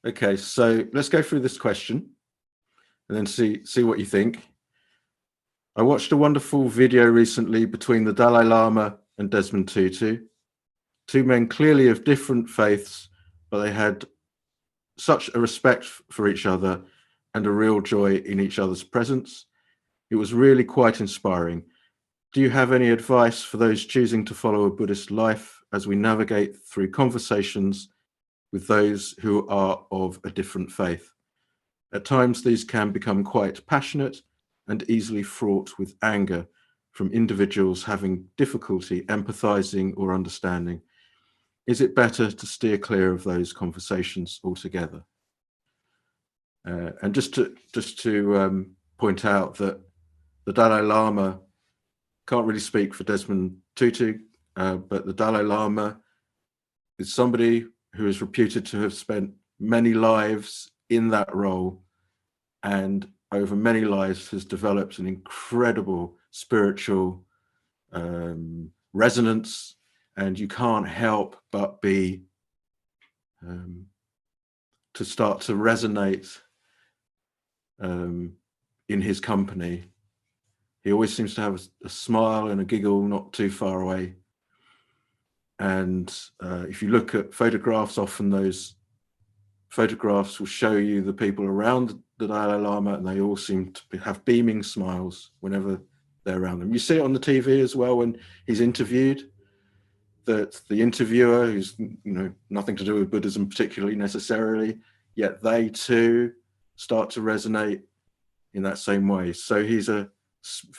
Okay, so let's go through this question and then see what you think. I watched a wonderful video recently between the Dalai Lama and Desmond Tutu, two men clearly of different faiths, but they had such a respect for each other and a real joy in each other's presence. It was really quite inspiring. Do you have any advice for those choosing to follow a Buddhist life as we navigate through conversations with those who are of a different faith? At times, these can become quite passionate and easily fraught with anger from individuals having difficulty empathizing or understanding. Is it better to steer clear of those conversations altogether? And just to point out that the Dalai Lama can't really speak for Desmond Tutu, but the Dalai Lama is somebody who is reputed to have spent many lives in that role, and over many lives has developed an incredible spiritual resonance, and you can't help but be to start to resonate in his company. He always seems to have a smile and a giggle not too far away. And if you look at photographs, often those photographs will show you the people around the Dalai Lama, and they all seem to have beaming smiles whenever they're around them. You see it on the TV as well when he's interviewed, that the interviewer, who's nothing to do with Buddhism particularly necessarily, yet they too start to resonate in that same way. So he's a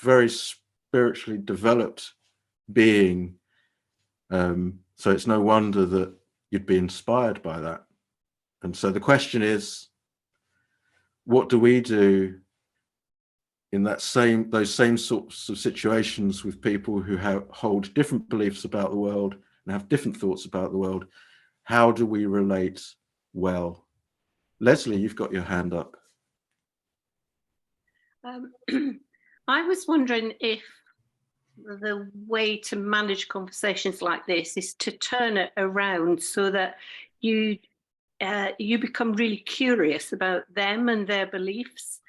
very spiritually developed being. So it's no wonder that you'd be inspired by that. And so the question is, what do we do in those same sorts of situations with people who hold different beliefs about the world and have different thoughts about the world? How do we relate well? Leslie, you've got your hand up. I was wondering if the way to manage conversations like this is to turn it around so that you become really curious about them and their beliefs,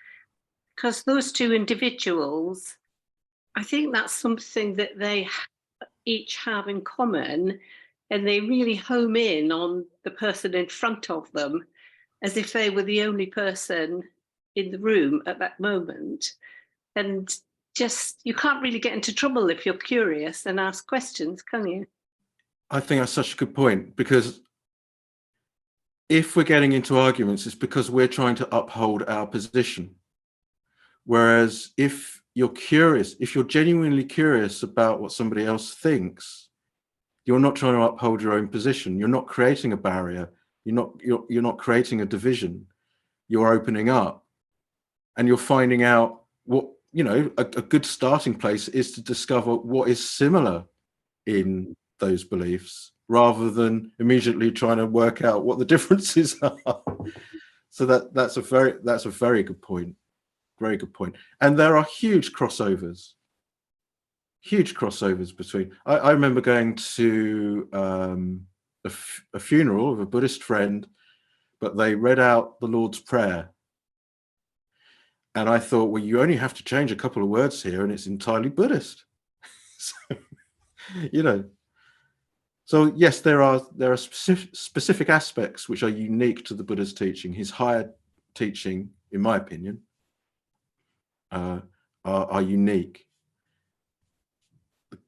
because those two individuals, I think that's something that they each have in common, and they really home in on the person in front of them as if they were the only person in the room at that moment. And just, you can't really get into trouble if you're curious and ask questions, can you? I think that's such a good point, because if we're getting into arguments, it's because we're trying to uphold our position. Whereas if you're curious, if you're genuinely curious about what somebody else thinks, you're not trying to uphold your own position. You're not creating a barrier. You're not creating a division. You're opening up, and you're finding out what, a good starting place is to discover what is similar in those beliefs, rather than immediately trying to work out what the differences are. So that's a very good point. Very good point. And there are huge crossovers between. I remember going to a funeral of a Buddhist friend, but they read out the Lord's Prayer. And I thought, well, you only have to change a couple of words here and it's entirely Buddhist. So yes, there are specific aspects which are unique to the Buddha's teaching. His higher teaching, in my opinion, are unique.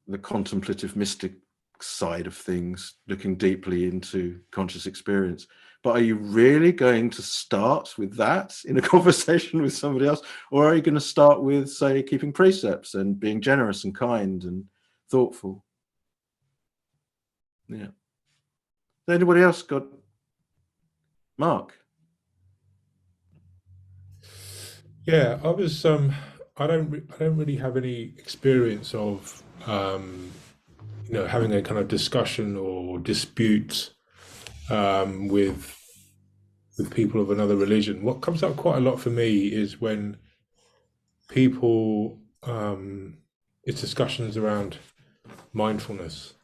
The contemplative mystic side of things, looking deeply into conscious experience. But are you really going to start with that in a conversation with somebody else? Or are you going to start with, say, keeping precepts and being generous and kind and thoughtful? Yeah. Anybody else got? Mark? Yeah, I was. I don't really have any experience of, having a kind of discussion or dispute with people of another religion. What comes up quite a lot for me is when people, it's discussions around mindfulness,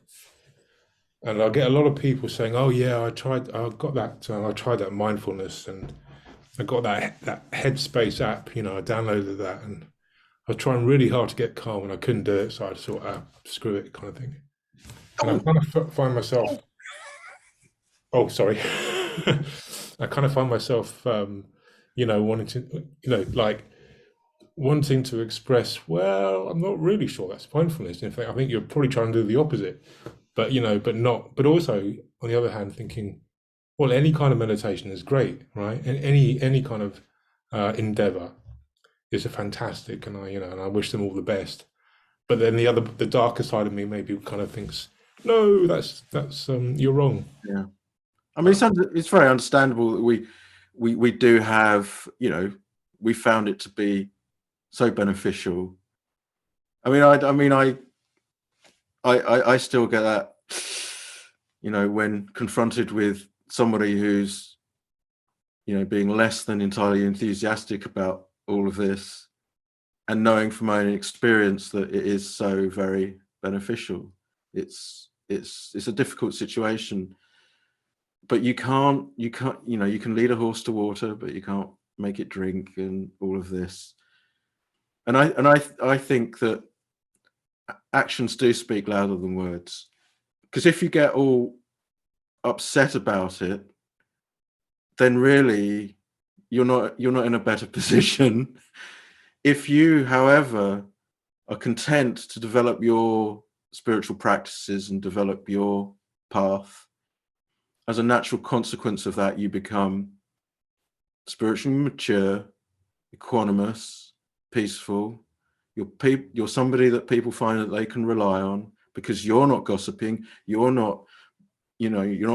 And I get a lot of people saying, "Oh yeah, I tried that mindfulness, and I got that Headspace app. You know, I downloaded that, and I was trying really hard to get calm, and I couldn't do it. So I just thought, screw it, kind of thing." And I kind of find myself, oh, sorry, I kind of find myself, wanting to, like wanting to express, well, I'm not really sure that's mindfulness. In fact, I think you're probably trying to do the opposite, but but also on the other hand, thinking, well, any kind of meditation is great, right? And any kind of endeavor is a fantastic, and I wish them all the best. But then the darker side of me maybe kind of thinks, no, that's you're wrong. Yeah, I mean, it's very understandable that we do have, we found it to be so beneficial. I mean, I still get that, when confronted with somebody who's, being less than entirely enthusiastic about all of this, and knowing from my own experience that it is so very beneficial. It's a difficult situation, but you can lead a horse to water, but you can't make it drink, and all of this. And I think that actions do speak louder than words, because if you get all upset about it, then really you're not in a better position. If you, however, are content to develop your spiritual practices and develop your path, as a natural consequence of that, you become spiritually mature, equanimous, peaceful. You're somebody that people find that they can rely on, because you're not gossiping, you're not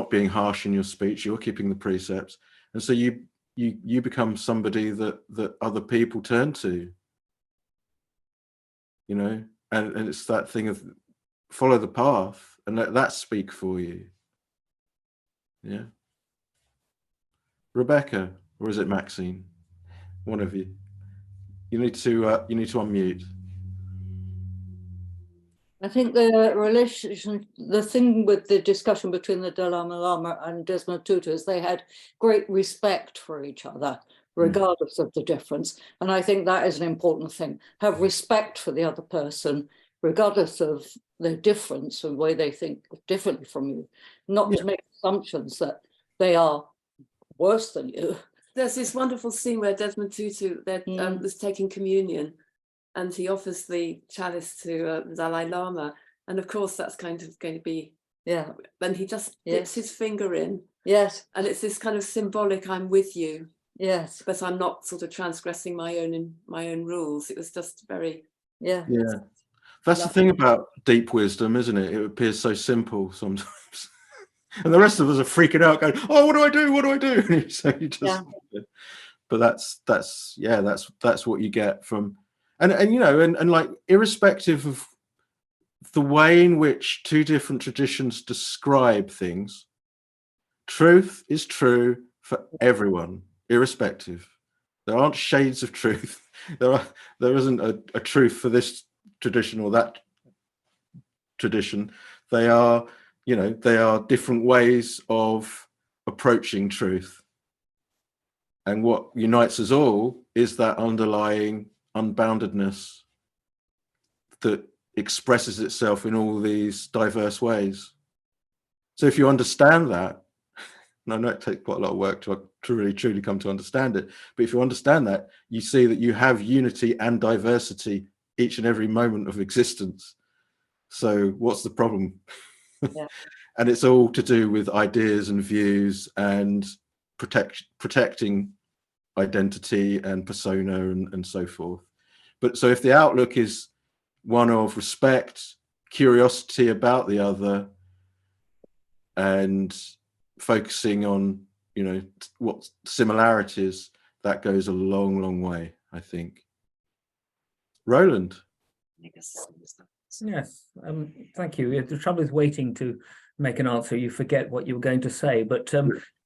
being harsh in your speech, you're keeping the precepts, and so you become somebody that other people turn to. And it's that thing of follow the path and let that speak for you. Yeah. Rebecca, or is it Maxine? One of you. You need to unmute. I think the relation, the thing with the discussion between the Dalai Lama and Desmond Tutu is they had great respect for each other, regardless of the difference. And I think that is an important thing. Have respect for the other person, regardless of their difference and the way they think differently from you. Not to make assumptions that they are worse than you. There's this wonderful scene where Desmond Tutu was taking communion, and he offers the chalice to the Dalai Lama, and of course that's kind of going to be and he just dips his finger in, and it's this kind of symbolic "I'm with you, but I'm not sort of transgressing my own rules." It was just very That's the thing about deep wisdom, isn't it? It appears so simple sometimes. And the rest of us are freaking out, going, "Oh, what do I do? What do I do?" So you just, but that's what you get from, and like, irrespective of the way in which two different traditions describe things, truth is true for everyone, irrespective. There aren't shades of truth. There isn't a truth for this tradition or that tradition. They are different ways of approaching truth. And what unites us all is that underlying unboundedness that expresses itself in all these diverse ways. So if you understand that, and I know it takes quite a lot of work to really truly come to understand it, but if you understand that, you see that you have unity and diversity each and every moment of existence. So what's the problem? And it's all to do with ideas and views and protecting identity and persona and so forth. But so if the outlook is one of respect, curiosity about the other, and focusing on what similarities, that goes a long, long way, I think. Roland. Yes, thank you. The trouble is waiting to make an answer. You forget what you were going to say. But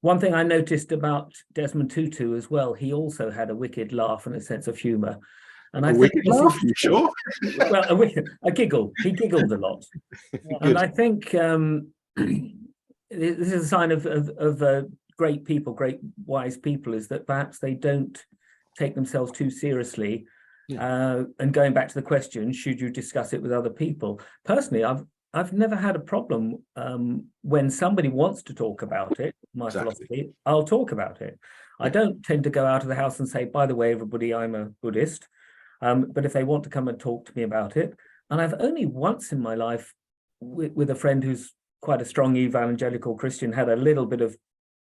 one thing I noticed about Desmond Tutu as well, he also had a wicked laugh and a sense of humour. And I think laugh, you sure? Well, a giggle. He giggled a lot. And I think this is a sign of great people, great wise people, is that perhaps they don't take themselves too seriously. Yeah. And going back to the question, should you discuss it with other people? Personally, I've never had a problem when somebody wants to talk about it. My philosophy, I'll talk about it. Yeah. I don't tend to go out of the house and say, by the way, everybody, I'm a Buddhist. But if they want to come and talk to me about it, and I've only once in my life with a friend who's quite a strong evangelical Christian had a little bit of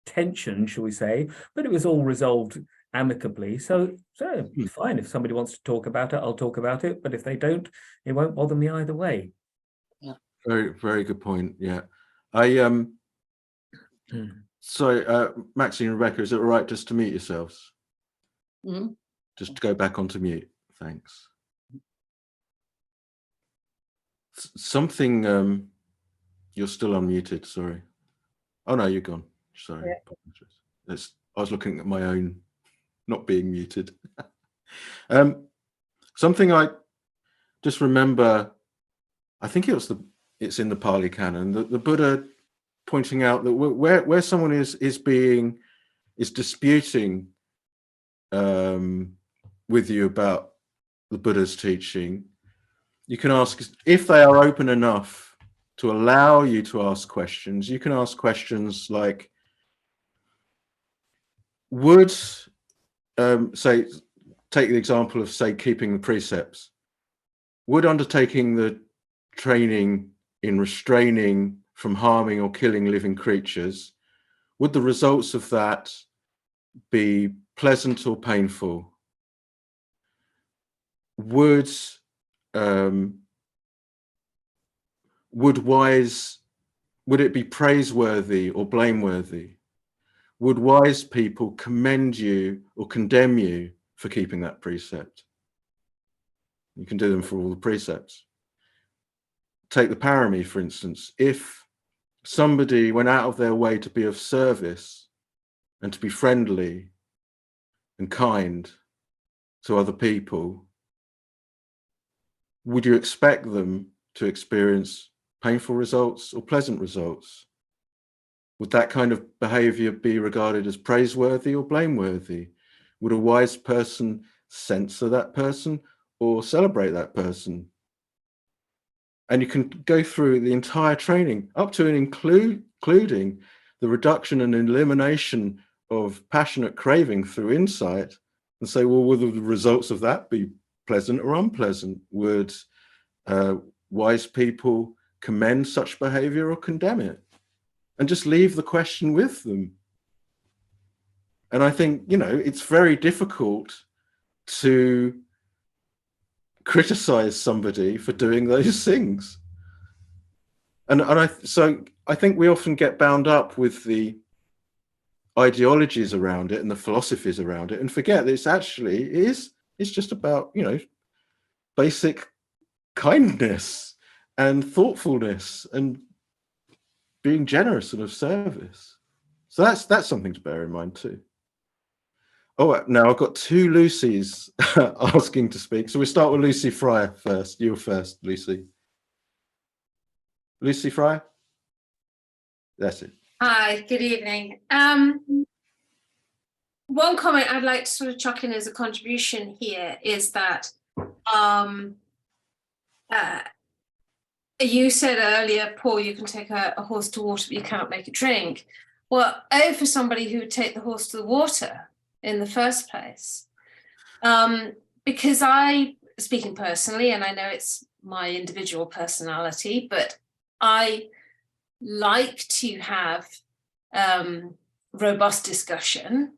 tension, shall we say, but it was all resolved amicably. So it's fine. If somebody wants to talk about it, I'll talk about it. But if they don't, it won't bother me either way. Yeah. Very, very good point. Yeah. So Maxine and Rebecca, is it all right just to mute yourselves? Mm-hmm. Just to go back onto mute. Thanks. Something, you're still unmuted, sorry. Oh no, you're gone. Sorry. Yeah. I was looking at my own not being muted. Something I just remember, I think it's in the Pali Canon, the Buddha pointing out that where someone is disputing with you about the Buddha's teaching, you can ask, if they are open enough to allow you to ask questions, you can ask questions like, would, say, take the example of, say, keeping the precepts, would undertaking the training in restraining from harming or killing living creatures, would the results of that be pleasant or painful? Would it be praiseworthy or blameworthy? Would wise people commend you or condemn you for keeping that precept? You can do them for all the precepts. Take the parami, for instance. If somebody went out of their way to be of service and to be friendly and kind to other people, would you expect them to experience painful results or pleasant results? Would that kind of behavior be regarded as praiseworthy or blameworthy? Would a wise person censor that person or celebrate that person? And you can go through the entire training up to and including the reduction and elimination of passionate craving through insight, and say, well, will the results of that be pleasant or unpleasant? Would wise people commend such behavior or condemn it? And just leave the question with them. And I think, it's very difficult to criticize somebody for doing those things. So I think we often get bound up with the ideologies around it and the philosophies around it and forget that it's just about, basic kindness and thoughtfulness and being generous and of service. So that's something to bear in mind too. Oh, now I've got two Lucys asking to speak. So we start with Lucy Fryer first. You're first, Lucy. Lucy Fryer? That's it. Hi, good evening. One comment I'd like to sort of chuck in as a contribution here is that you said earlier, Paul, you can take a horse to water, but you can't make it drink. Well, for somebody who would take the horse to the water in the first place. Because speaking personally, and I know it's my individual personality, but I like to have robust discussion.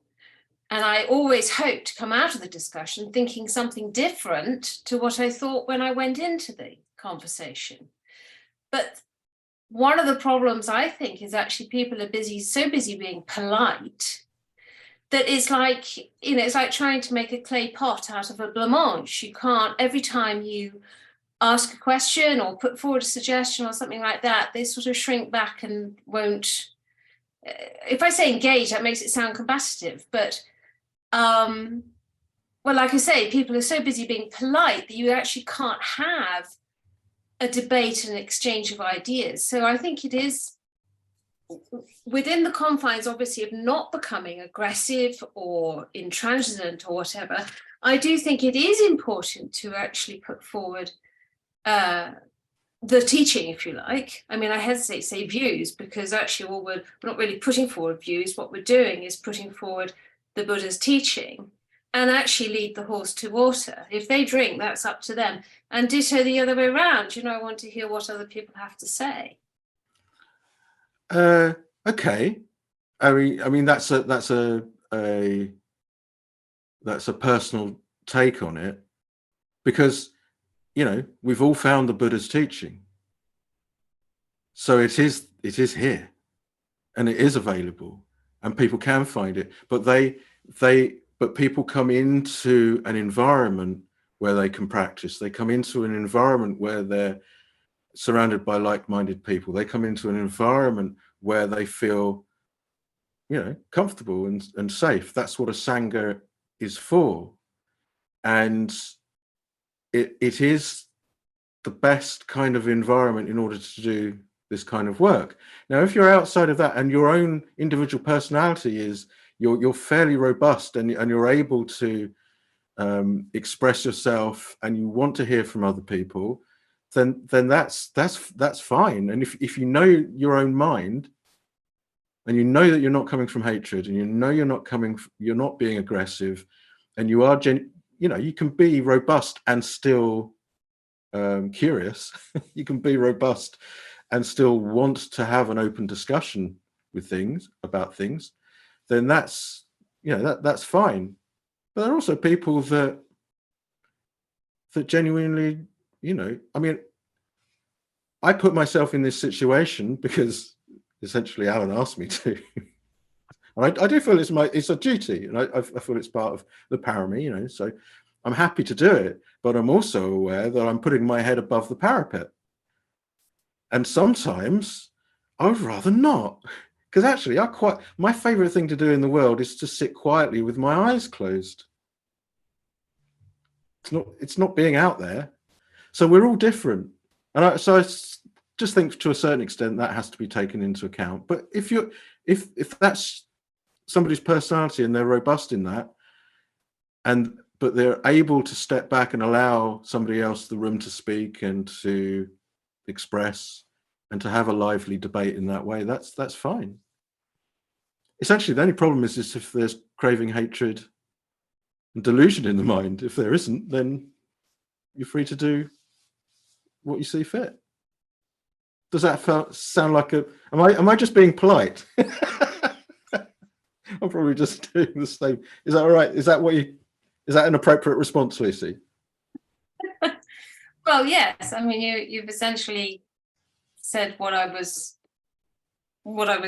And I always hope to come out of the discussion thinking something different to what I thought when I went into the conversation. But one of the problems I think is actually people are so busy being polite that it's like, it's like trying to make a clay pot out of a blancmange. You can't, every time you ask a question or put forward a suggestion or something like that, they sort of shrink back and won't. If I say engage, that makes it sound combative, but well, like I say, people are so busy being polite that you actually can't have a debate and exchange of ideas. So I think it is within the confines, obviously, of not becoming aggressive or intransigent or whatever, I do think it is important to actually put forward the teaching, if you like. I mean, I hesitate to say views, because actually, well, we're not really putting forward views. What we're doing is putting forward the Buddha's teaching, and actually lead the horse to water. If they drink, that's up to them. And ditto the other way around. You know, I want to hear what other people have to say. Okay. I mean that's a personal take on it, because you know we've all found the Buddha's teaching, so it is here, and it is available, and people can find it. But but people come into an environment where they can practice. They come into an environment where they're surrounded by like-minded people. They come into an environment where they feel, you know, comfortable and safe. That's what a sangha is for. And it is the best kind of environment in order to do this kind of work. Now, if you're outside of that and your own individual personality is, you're fairly robust and you're able to express yourself and you want to hear from other people, then that's fine. And if you know your own mind, and you know that you're not coming from hatred, and you know you're not being aggressive, and you are you know, you can be robust and still curious. You can be robust and still want to have an open discussion about things, then that's, you know, that's fine. But there are also people that genuinely, you know, I mean, I put myself in this situation because essentially Alan asked me to. And I do feel it's a duty, and I feel it's part of the parami, you know, so I'm happy to do it, but I'm also aware that I'm putting my head above the parapet. And sometimes I would rather not, because actually my favorite thing to do in the world is to sit quietly with my eyes closed. It's not being out there. So we're all different. And I just think to a certain extent that has to be taken into account. But if that's somebody's personality and they're robust in that, but they're able to step back and allow somebody else the room to speak and to express and to have a lively debate in that way, that's fine. Essentially, the only problem is if there's craving, hatred, and delusion in the mind. If there isn't, then you're free to do what you see fit. Does that sound like am I just being polite? I'm probably just doing the same. Is that all right? Is that an appropriate response, Lucy? Well, yes. I mean, you've essentially said what I was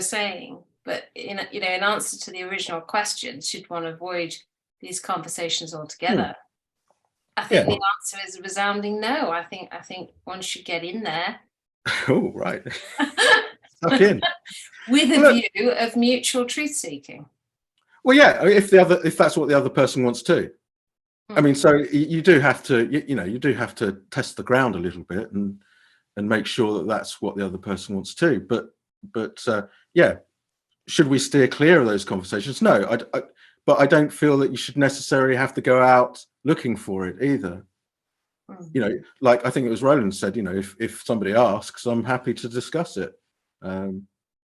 saying, but in answer to the original question, should one avoid these conversations altogether? I think the answer is a resounding no. I think one should get in there. Oh, right. Stuck in. With a view of mutual truth seeking. Well, yeah, if that's what the other person wants to. I mean, so you do have to, you do have to test the ground a little bit and make sure that that's what the other person wants to. But yeah, should we steer clear of those conversations? No, but I don't feel that you should necessarily have to go out looking for it either. You know, like I think it was Roland said, you know, if somebody asks, I'm happy to discuss it. You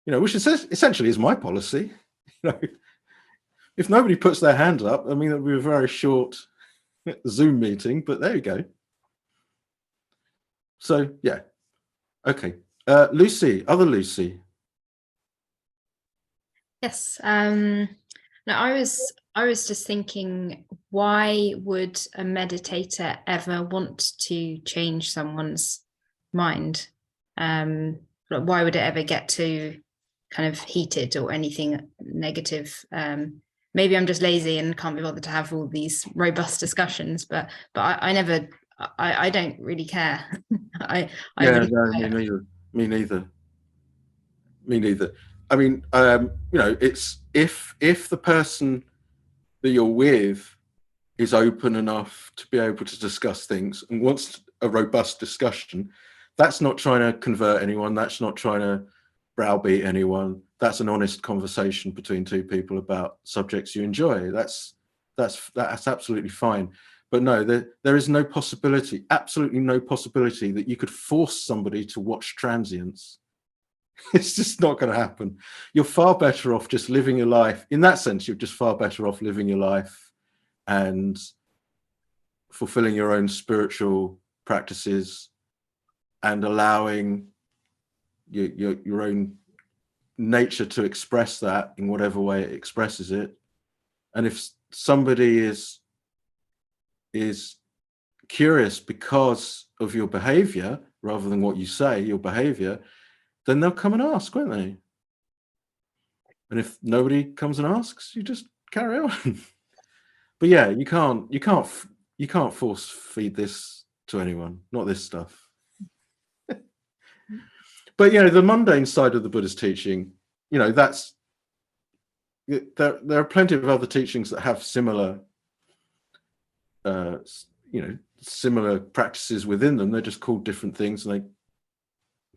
know, which is essentially is my policy. You know, if nobody puts their hand up, I mean, it'll be a very short Zoom meeting, but there you go. So yeah, okay. Lucy, other Lucy. Yes. No, I was just thinking, why would a meditator ever want to change someone's mind? Why would it ever get to kind of heated or anything negative? Maybe I'm just lazy and can't be bothered to have all these robust discussions, but I don't really care. Me neither. I mean, you know, it's if the person that you're with is open enough to be able to discuss things and wants a robust discussion, that's not trying to convert anyone. That's not trying to browbeat anyone. That's an honest conversation between two people about subjects you enjoy. That's absolutely fine. But no, there is no possibility, absolutely no possibility, that you could force somebody to watch transients. It's just not going to happen. You're far better off just living your life. In that sense, you're just far better off living your life and fulfilling your own spiritual practices and allowing your own nature to express that in whatever way it expresses it. And if somebody is curious because of your behavior rather than what you say, your behavior, then they'll come and ask, won't they? And if nobody comes and asks, you just carry on. But yeah, you can't force feed this to anyone, not this stuff. But the mundane side of the Buddha's teaching, that's there are plenty of other teachings that have similar similar practices within them. They're just called different things, and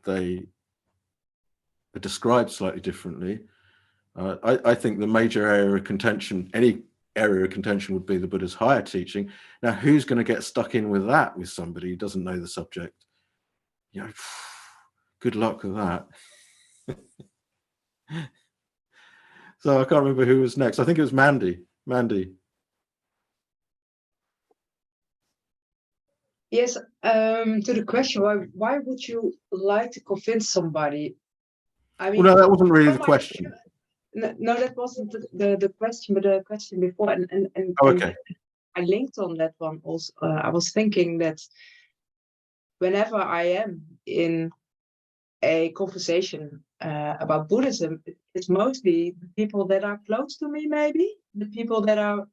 they are described slightly differently. I think the major area of contention, any area of contention, would be the Buddha's higher teaching. Now, who's going to get stuck in with that with somebody who doesn't know the subject? Good luck with that. So I can't remember who was next. I think it was Mandy. Yes, to the question, why would you like to convince somebody? I mean, well, no, that wasn't really the question. No, that wasn't the question, but the question before. And okay. I linked on that one also. I was thinking that whenever I am in a conversation about Buddhism, it's mostly the people that are close to me, maybe the people that are,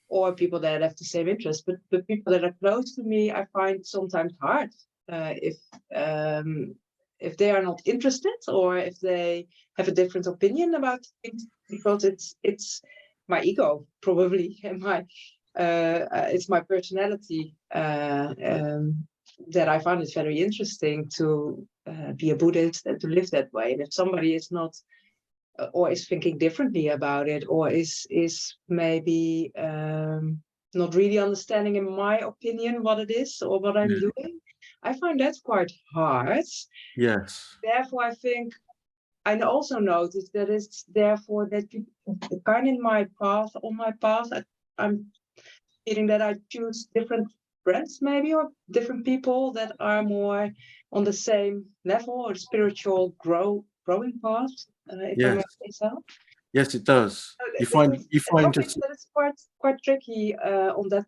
or people that have the same interest, but the people that are close to me, I find sometimes hard if they are not interested, or if they have a different opinion about things, because it's my ego probably, and it's my personality that I find it very interesting to be a Buddhist and to live that way. And if somebody is not, or is thinking differently about it, or is maybe not really understanding, in my opinion, what it is or what I'm doing, I find that quite hard. Yes. Therefore, I think I also noticed that it's therefore that kind of on my path, I'm feeling that I choose different friends, maybe, or different people that are more on the same level or spiritual growing path. If I may say so. Yes, it does. You find just that it's quite tricky on that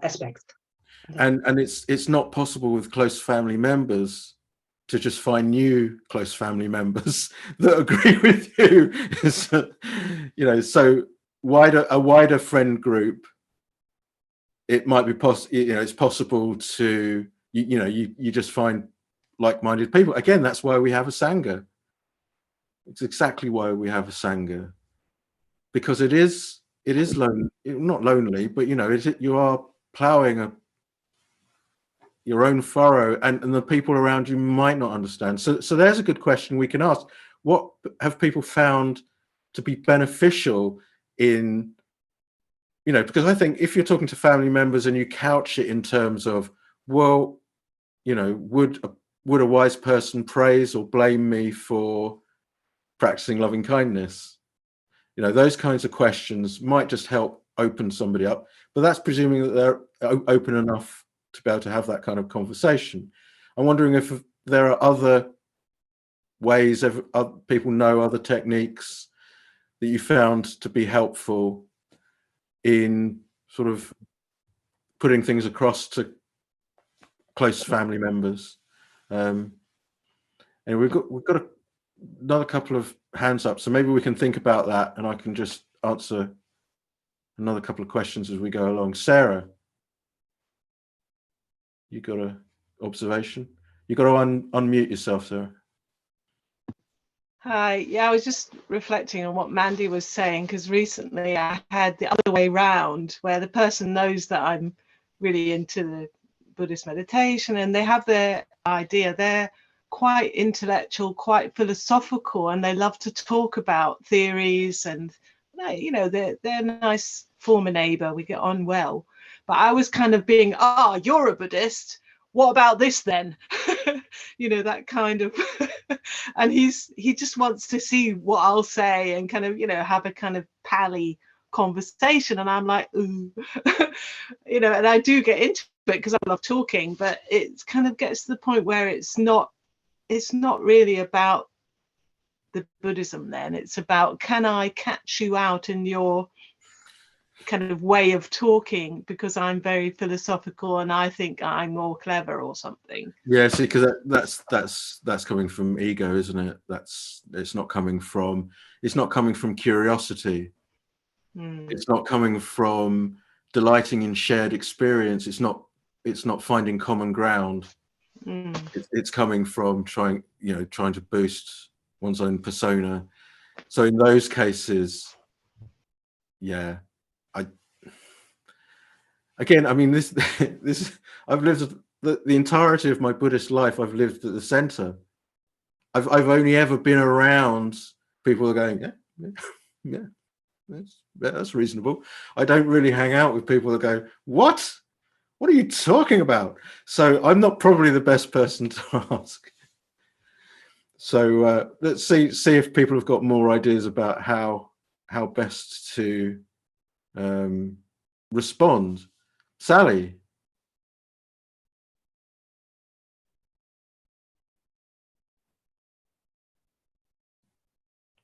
aspect. And it's not possible with close family members to just find new close family members that agree with you. So a wider friend group, it might be possible. It's possible to you just find like-minded people. Again, that's why we have a sangha. It's exactly why we have a sangha, because it is lonely, not lonely, but you are ploughing your own furrow, and the people around you might not understand. So there's a good question we can ask. What have people found to be beneficial in, because I think if you're talking to family members and you couch it in terms of, well, would a wise person praise or blame me for practicing loving kindness? Those kinds of questions might just help open somebody up, but that's presuming that they're open enough to be able to have that kind of conversation. I'm wondering if there are other ways of people know other techniques that you found to be helpful in sort of putting things across to close family members. And we've got another couple of hands up, so maybe we can think about that, and I can just answer another couple of questions as we go along. Sarah, you got an observation? You got to unmute yourself, Sarah. Hi. Yeah, I was just reflecting on what Mandy was saying, because recently I had the other way round, where the person knows that I'm really into the Buddhist meditation and they have their idea. They're quite intellectual, quite philosophical, and they love to talk about theories, and you know, they're a nice former neighbor, we get on well. But I was kind of being, you're a Buddhist, what about this then? You know, that kind of and he just wants to see what I'll say and kind of, you know, have a kind of pally conversation. And I'm like, ooh. You know, and I do get into it because I love talking, but it kind of gets to the point where it's not really about the Buddhism then. It's about, can I catch you out in your kind of way of talking because I'm very philosophical and I think I'm more clever or something. Yeah, see, because that's coming from ego, isn't it? It's not coming from curiosity. It's not coming from delighting in shared experience. It's not finding common ground. It's coming from trying to boost one's own persona. So in those cases, yeah, I mean, this I've lived the entirety of my Buddhist life. I've lived at the center. I've only ever been around people who are going, yeah, that's reasonable. I don't really hang out with people that go, what are you talking about? So I'm not probably the best person to ask. So let's see if people have got more ideas about how best to respond. Sally.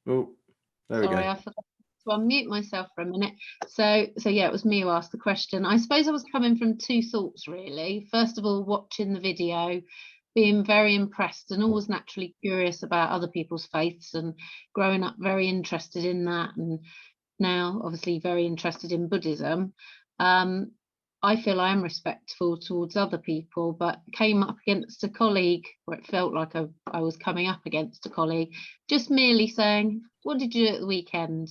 Oh, there we go. Sorry, I forgot to unmute myself for a minute. So yeah, it was me who asked the question. I suppose I was coming from two thoughts really. First of all, watching the video, being very impressed and always naturally curious about other people's faiths, and growing up very interested in that, and now obviously very interested in Buddhism. I feel I am respectful towards other people, but came up against a colleague where it felt like I was coming up against a colleague, just merely saying, what did you do at the weekend?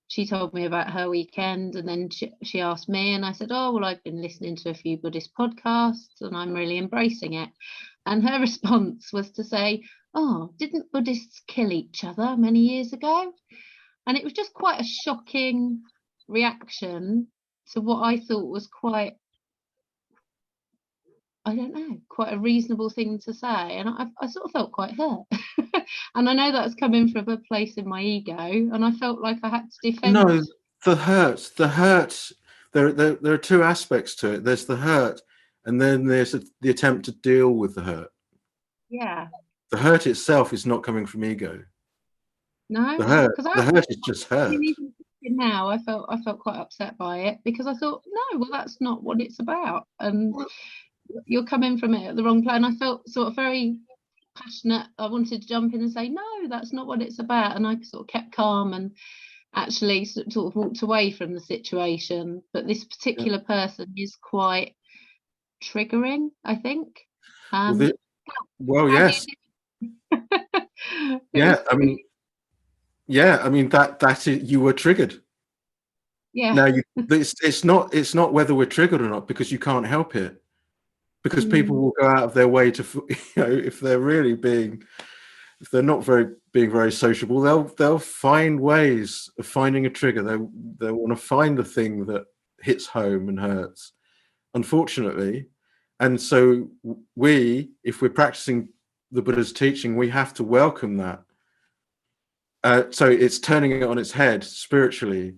She told me about her weekend, and then she asked me, and I said, oh, well, I've been listening to a few Buddhist podcasts and I'm really embracing it. And her response was to say, oh, didn't Buddhists kill each other many years ago? And it was just quite a shocking reaction to what I thought was quite a reasonable thing to say. And I sort of felt quite hurt. And I know that's coming from a place in my ego, and I felt like I had to defend. No, the hurt. There are two aspects to it. There's the hurt, and then there's the attempt to deal with the hurt. Yeah. The hurt itself is not coming from ego. No, the hurt is just hurt. Now I felt quite upset by it, because I thought, no, well, that's not what it's about, and you're coming from it at the wrong place. I felt sort of very passionate. I wanted to jump in and say, no, that's not what it's about, and I sort of kept calm and actually sort of walked away from the situation. But this particular person is quite triggering, I think. Yes. I mean that you were triggered. Yeah. Now it's not whether we're triggered or not, because you can't help it. Because people will go out of their way to, if they're really being very sociable, they'll find ways of finding a trigger. They'll want to find the thing that hits home and hurts, unfortunately. And so if we're practicing the Buddha's teaching, we have to welcome that. So it's turning it on its head spiritually.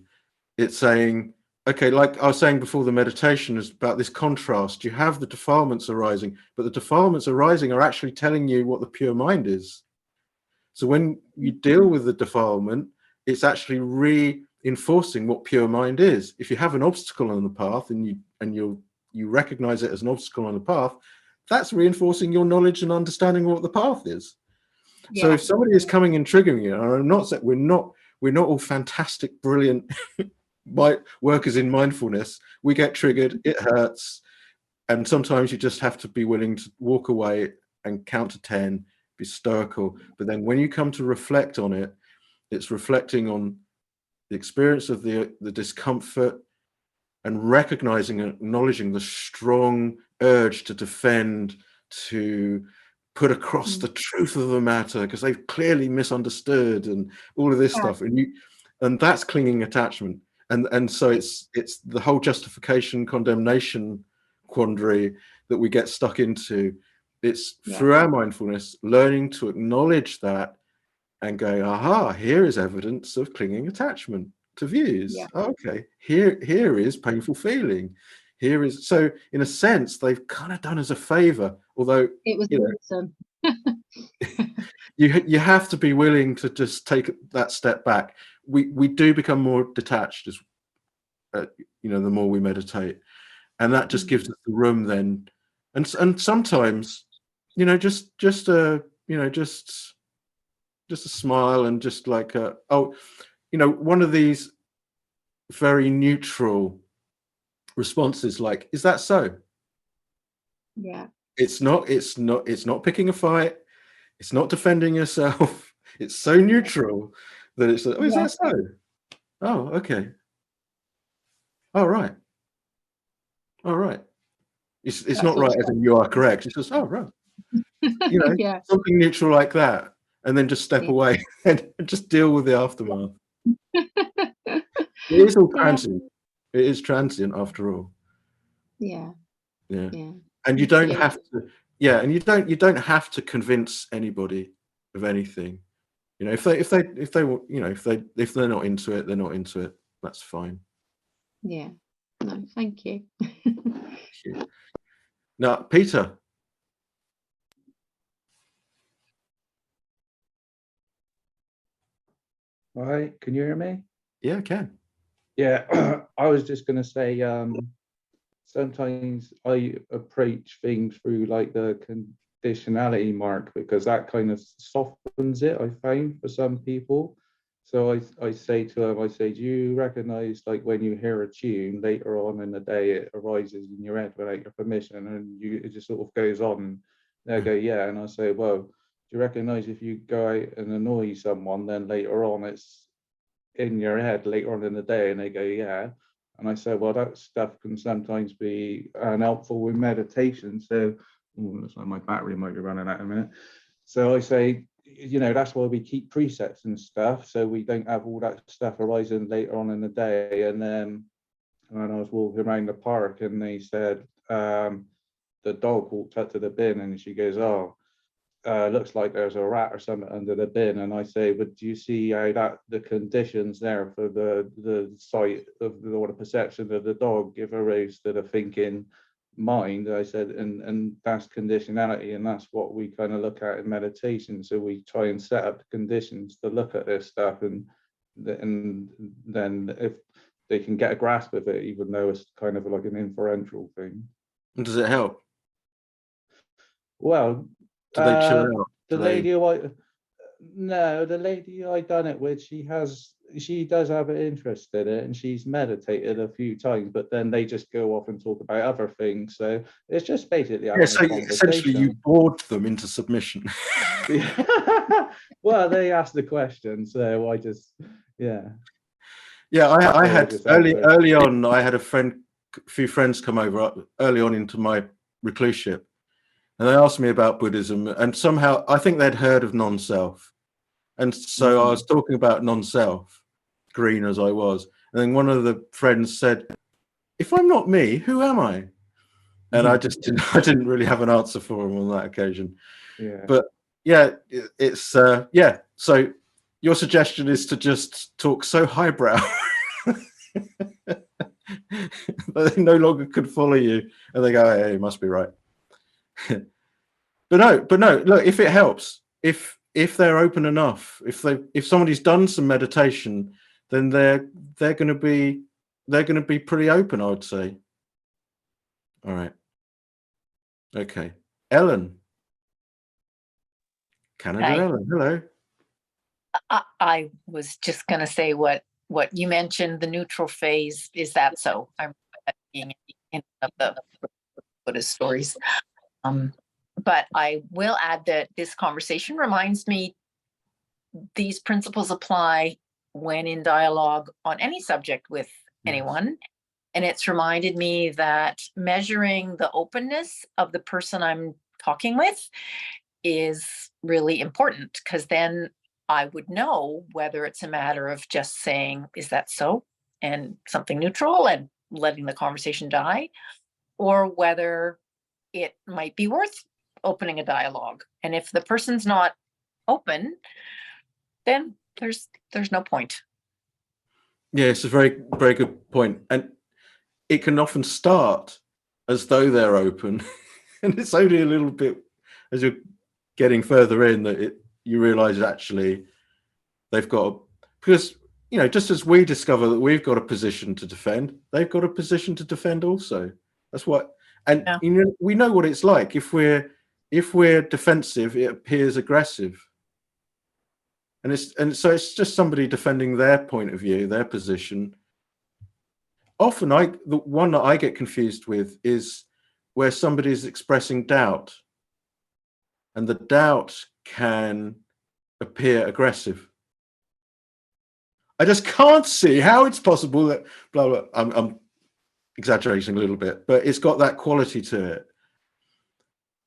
It's saying, okay, like I was saying before, the meditation is about this contrast. You have the defilements arising, but the defilements arising are actually telling you what the pure mind is. So when you deal with the defilement, it's actually reinforcing what pure mind is. If you have an obstacle on the path and you recognize it as an obstacle on the path, that's reinforcing your knowledge and understanding what the path is. Yeah. So if somebody is coming and triggering you, and I'm not saying we're not all fantastic, brilliant workers in mindfulness. We get triggered, it hurts, and sometimes you just have to be willing to walk away and count to 10, be stoical. But then when you come to reflect on it, it's reflecting on the experience of the discomfort, and recognizing and acknowledging the strong urge to defend, to put across the truth of the matter because they've clearly misunderstood and all of this stuff, and that's clinging attachment. And so it's the whole justification condemnation quandary that we get stuck into. It's through our mindfulness learning to acknowledge that and go, aha, here is evidence of clinging attachment to views. Okay, here is painful feeling. Here is, so in a sense they've kind of done us a favor, although it was awesome. you have to be willing to just take that step back. We do become more detached as the more we meditate, and that just gives us the room then, and sometimes just a smile and just like one of these very neutral responses like, is that so? It's not picking a fight, it's not defending yourself. It's so neutral that it's like, is that so? Oh, okay. All right. It's not right as in you are correct. It's just, oh, right. Something neutral like that, and then just step away and just deal with the aftermath. It is all transient. It is transient after all. Yeah. And you don't have to. Yeah, and you don't have to convince anybody of anything. If they're not into it, they're not into it. That's fine. Yeah. No, thank you. Now, Peter. All right, can you hear me? Yeah, I can. Yeah, I was just going to say, sometimes I approach things through like the conditionality mark, because that kind of softens it, I find, for some people. So I say to them, do you recognize, like, when you hear a tune later on in the day, it arises in your head without your permission, and it just sort of goes on, and they go, yeah. And I say, well, do you recognize if you go out and annoy someone, then later on it's in your head later on in the day? And they go, yeah. And I say, well, that stuff can sometimes be helpful with meditation. So, looks like my battery might be running out in a minute. So I say, that's why we keep presets and stuff, so we don't have all that stuff arising later on in the day. And then when I was walking around the park, and they said, the dog walked up to the bin, and she goes, oh, looks like there's a rat or something under the bin. And I say, but do you see how the conditions there for the sight of or the perception of the dog give a rise to the thinking mind? I said, and that's conditionality, and that's what we kind of look at in meditation. So we try and set up the conditions to look at this stuff, and then if they can get a grasp of it, even though it's kind of like an inferential thing. And does it help? Well, do they chill out? The lady I done it with, she does have an interest in it, and she's meditated a few times, but then they just go off and talk about other things. So it's just basically so essentially you bored them into submission. Well, they asked the question, so I just I had early on, I had a few friends come over early on into my recluseship, and they asked me about Buddhism, and somehow I think they'd heard of non-self. And so I was talking about non-self, green as I was. And then one of the friends said, if I'm not me, who am I? And I didn't really have an answer for him on that occasion. Yeah. But it's so your suggestion is to just talk so highbrow that they no longer could follow you, and they go, hey, you must be right. But no, look, if it helps, if they're open enough, if somebody's done some meditation, then they're going to be pretty open, I would say. All right. Okay. Ellen. Canada. Hi. Ellen, hello. I was just going to say what you mentioned, the neutral phase. Is that so? I'm being in the Buddhist stories. But I will add that this conversation reminds me these principles apply when in dialogue on any subject with anyone. And it's reminded me that measuring the openness of the person I'm talking with is really important, because then I would know whether it's a matter of just saying, is that so? And something neutral and letting the conversation die, or whether it might be worth opening a dialogue. And if the person's not open, then there's no point. Yeah, it's a very, very good point. And it can often start as though they're open. And it's only a little bit as you're getting further in that you realize actually they've got, because, you know, just as we discover that we've got a position to defend, they've got a position to defend also. That's what, and you know, we know what it's like. If we're defensive, it appears aggressive. And so it's just somebody defending their point of view, their position. Often the one that I get confused with is where somebody is expressing doubt, and the doubt can appear aggressive. I just can't see how it's possible that blah blah. I'm exaggerating a little bit, but it's got that quality to it.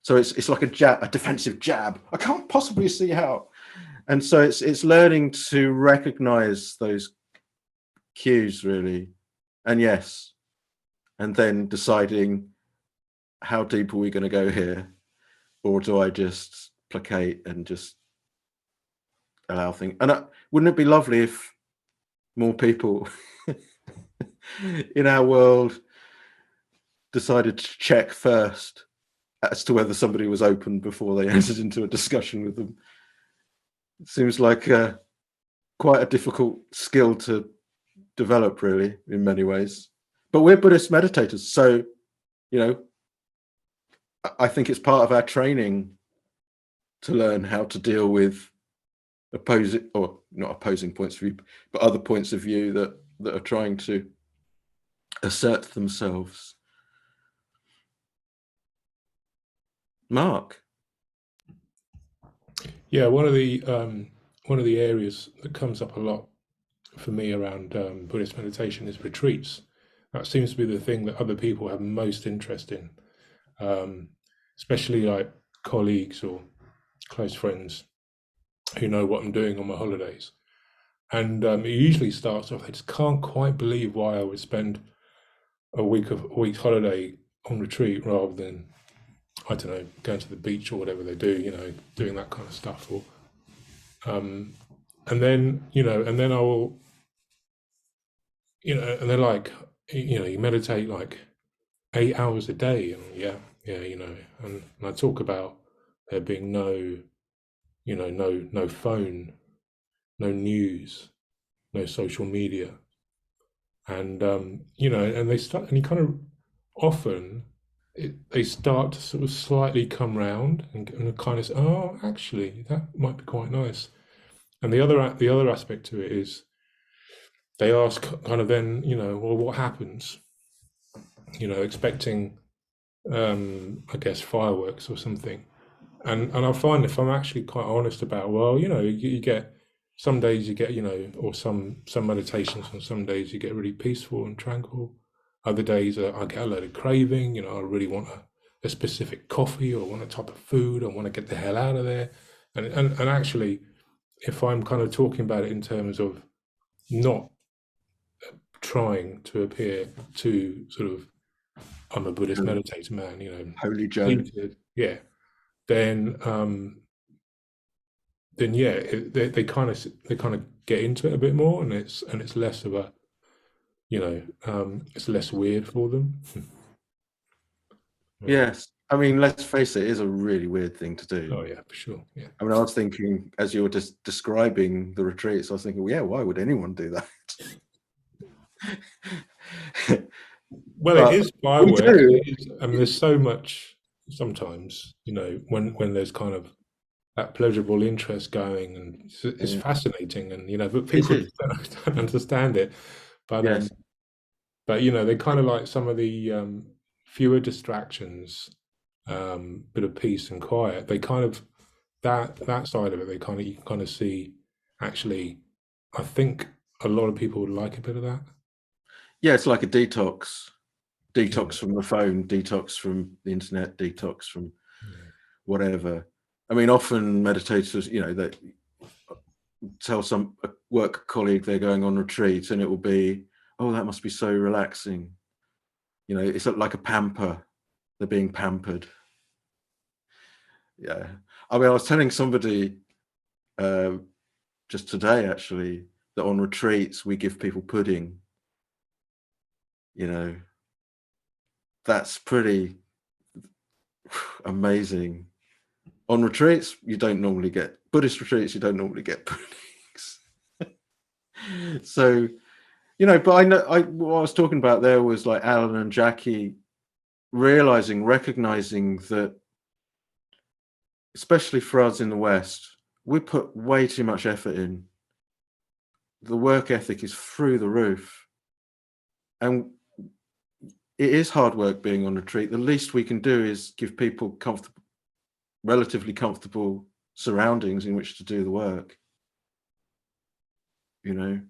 So it's like a jab, a defensive jab. I can't possibly see how. And so it's learning to recognize those cues, really. And yes, and then deciding how deep are we going to go here, or do I just placate and just allow things? And wouldn't it be lovely if more people in our world decided to check first as to whether somebody was open before they entered into a discussion with them? It seems like quite a difficult skill to develop, really, in many ways. But we're Buddhist meditators, so, you know, I think it's part of our training to learn how to deal with opposing, or not opposing points of view, but other points of view that are trying to assert themselves. Mark. Yeah, one of the areas that comes up a lot for me around Buddhist meditation is retreats. That seems to be the thing that other people have most interest in, especially like colleagues or close friends who know what I'm doing on my holidays. And it usually starts off, I just can't quite believe why I would spend a week's holiday on retreat rather than, I don't know, going to the beach or whatever they do, you know, doing that kind of stuff. Or and then I will, you know, and they're like, you know, you meditate like 8 hours a day, and yeah, you know, and I talk about there being no phone, no news, no social media, and you know, and they start, and you kind of often they start to sort of slightly come round and kind of say, oh, actually, that might be quite nice. And the other aspect to it is they ask kind of then, you know, well, what happens? You know, expecting, I guess, fireworks or something. And I find if I'm actually quite honest about, well, you know, you get, some days you get, you know, or some meditations, on some days you get really peaceful and tranquil. Other days I get a load of craving, you know, I really want a specific coffee, or want a type of food, I want to get the hell out of there. And actually, if I'm kind of talking about it in terms of not trying to appear to sort of, I'm a Buddhist meditator, man, you know, holy Joe, yeah, then yeah, they kind of get into it a bit more, and it's less of a, you know, it's less weird for them. Yes, I mean, let's face it is a really weird thing to do. Oh yeah, for sure. Yeah, I mean, I was thinking as you were just describing the retreats, I was thinking, well, yeah, why would anyone do that? Well, but it is fireworks. I mean, there's so much sometimes, you know, when there's kind of that pleasurable interest going, and it's fascinating, and you know, but people don't understand it. But yes. But you know, they kind of like some of the fewer distractions, bit of peace and quiet. They kind of that side of it. They kind of, you can kind of see. Actually, I think a lot of people would like a bit of that. Yeah, it's like a detox from the phone, detox from the internet, detox from whatever. I mean, often meditators, you know, that tell a work colleague they're going on retreat, and it will be, oh, that must be so relaxing. You know, it's like a pamper. They're being pampered. Yeah. I mean, I was telling somebody just today, actually, that on retreats, we give people pudding. You know, that's pretty amazing. On retreats, you don't normally get, Buddhist retreats, you don't normally get puddings. So, you know, but I know what I was talking about there was like Alan and Jackie recognizing that, especially for us in the West, we put way too much effort in. The work ethic is through the roof. And it is hard work being on retreat. The least we can do is give people relatively comfortable surroundings in which to do the work. You know,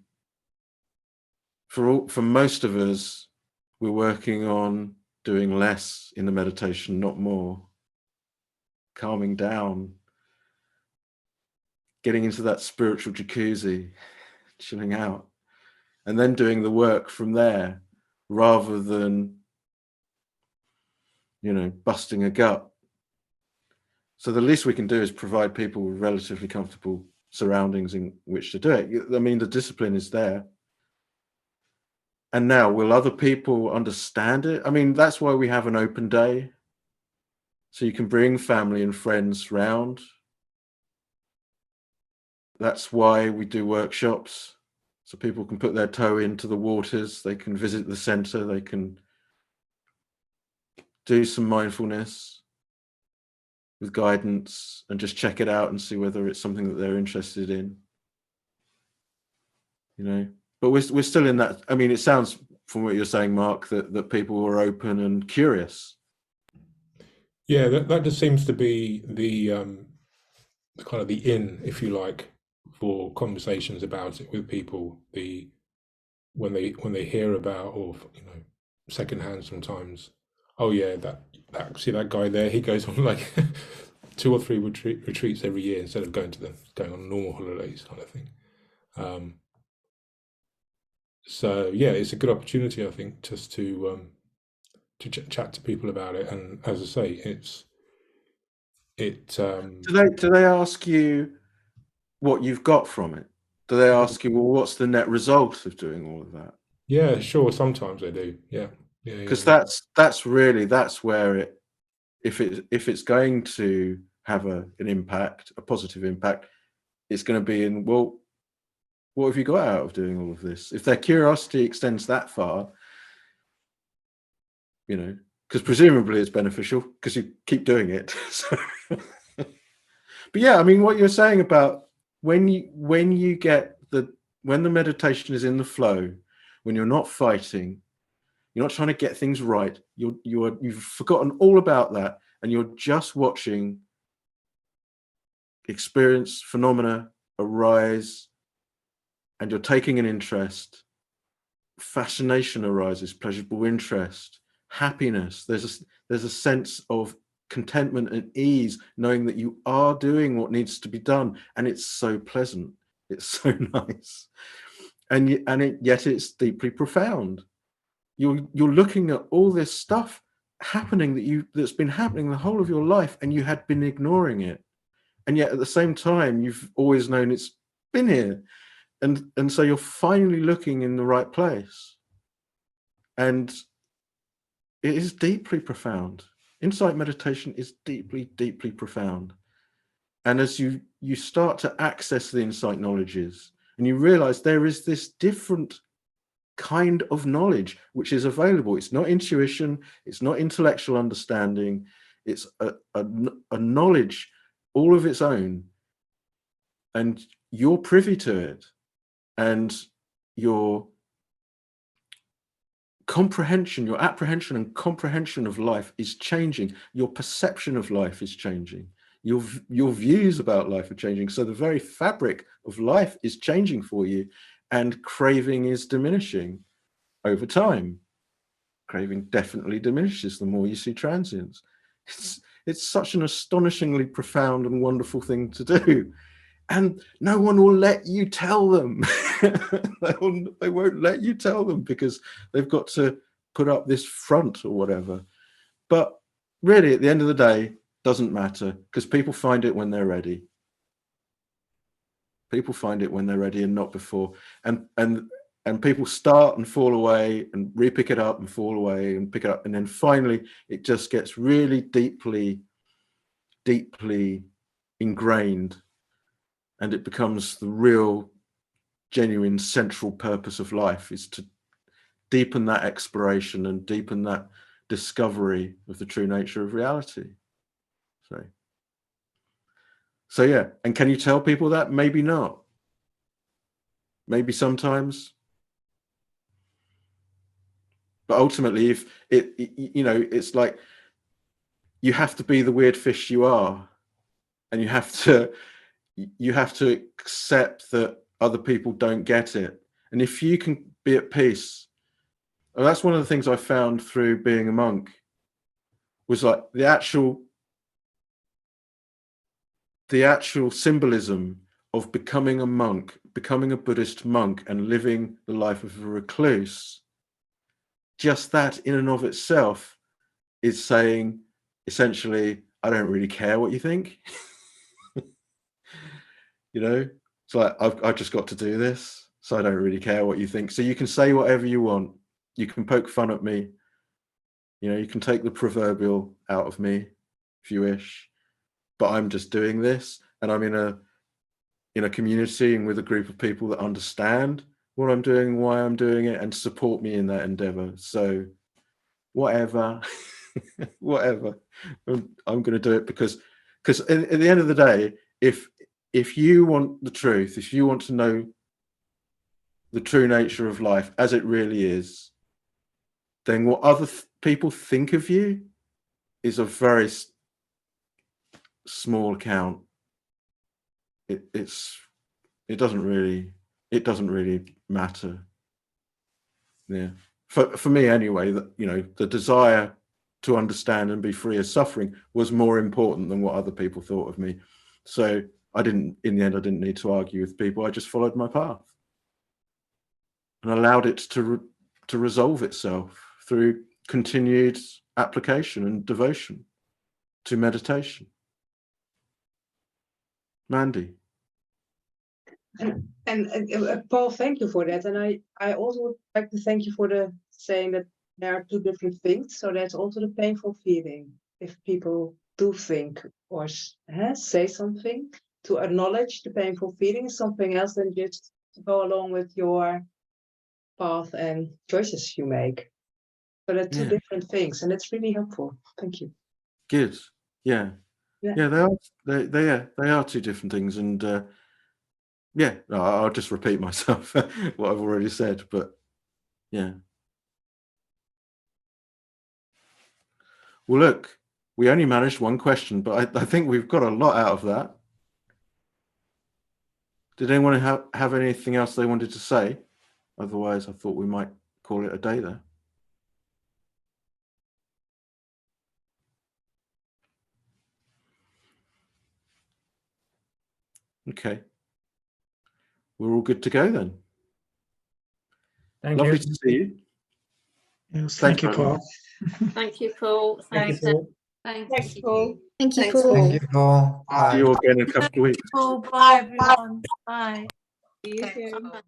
for most of us, we're working on doing less in the meditation, not more. Calming down, getting into that spiritual jacuzzi, chilling out, and then doing the work from there, rather than, you know, busting a gut. So the least we can do is provide people with relatively comfortable surroundings in which to do it. I mean, the discipline is there. And now, will other people understand it? I mean, that's why we have an open day. So you can bring family and friends round. That's why we do workshops. So people can put their toe into the waters. They can visit the center. They can do some mindfulness with guidance and just check it out and see whether it's something that they're interested in. You know, but we're still in that. I mean, it sounds from what you're saying, Mark, that people were open and curious. Yeah, that just seems to be the kind of the in, if you like, for conversations about it with people. When they hear about, or you know, secondhand sometimes. Oh yeah, that see that guy there, he goes on like 2 or 3 retreats every year instead of going on normal holidays kind of thing. So yeah, it's a good opportunity, I think, just to chat to people about it. And as I say, Do they ask you what you've got from it? Do they ask you, well, what's the net result of doing all of that? Yeah, sure. Sometimes they do. Yeah. Because that's where it, if it's going to have an impact, a positive impact, it's going to be in, well, what have you got out of doing all of this? If their curiosity extends that far, you know, because presumably it's beneficial because you keep doing it. So. But yeah, I mean, what you're saying about when the meditation is in the flow, when you're not fighting, you're not trying to get things right, you've forgotten all about that, and you're just watching experience, phenomena arise, and you're taking an interest. Fascination arises, pleasurable interest, happiness. There's a sense of contentment and ease, knowing that you are doing what needs to be done, and it's so pleasant, it's so nice, yet it's deeply profound. You're looking at all this stuff happening that's been happening the whole of your life, and you had been ignoring it, and yet at the same time you've always known it's been here, and so you're finally looking in the right place, and it is deeply profound. Insight meditation is deeply, deeply profound. And as you start to access the insight knowledges, and you realize there is this different kind of knowledge which is available. It's not intuition, it's not intellectual understanding, it's a knowledge all of its own, and you're privy to it, and your comprehension, your apprehension and comprehension of life is changing. Your perception of life is changing. Your views about life are changing. So the very fabric of life is changing for you, and craving is diminishing over time. Craving definitely diminishes the more you see transience. It's such an astonishingly profound and wonderful thing to do. And no one will let you tell them. They won't let you tell them because they've got to put up this front or whatever. But really, at the end of the day, doesn't matter, because people find it when they're ready. People find it when they're ready and not before. And people start and fall away and re-pick it up and fall away and pick it up. And then finally, it just gets really deeply, deeply ingrained. And it becomes the real, genuine, central purpose of life, is to deepen that exploration and deepen that discovery of the true nature of reality. So yeah, and can you tell people that? Maybe not. Maybe sometimes. But ultimately, if it's like you have to be the weird fish you are, and you have to accept that other people don't get it. And if you can be at peace, and that's one of the things I found through being a monk, was like the actual symbolism of becoming a monk, becoming a Buddhist monk and living the life of a recluse. Just that in and of itself is saying, essentially, I don't really care what you think. It's like, I've just got to do this, so I don't really care what you think. So you can say whatever you want. You can poke fun at me. You can take the proverbial out of me if you wish. But I'm just doing this, and I'm in a community and with a group of people that understand what I'm doing and why I'm doing it and support me in that endeavor. So whatever, whatever, I'm going to do it because at the end of the day, if you want the truth, if you want to know the true nature of life as it really is, then what other people think of you is a very small count. It doesn't really matter. Yeah, for me anyway. That the desire to understand and be free of suffering was more important than what other people thought of me. So in the end, I didn't need to argue with people. I just followed my path and allowed it to resolve itself through continued application and devotion to meditation. Mandy. And Paul, thank you for that. And I also would like to thank you for saying that there are two different things. So there's also the painful feeling if people do think or say something. To acknowledge the painful feeling is something else than just to go along with your path and choices you make. So they're two different things, and it's really helpful. Thank you. Good. Yeah. Yeah, they are two different things, and I'll just repeat myself what I've already said, but yeah. Well, look, we only managed one question, but I think we've got a lot out of that. Did anyone have anything else they wanted to say? Otherwise, I thought we might call it a day there. Okay. We're all good to go then. Thank Lovely you. to see you. Yes, thank you, Paul. Thank you, Paul. Thank you, Paul. Thanks, Paul. Thank you, Thanks, Paul. Thank you, Paul. See you again in a couple of weeks. Bye, everyone. Bye. See you Thanks, soon. Paul.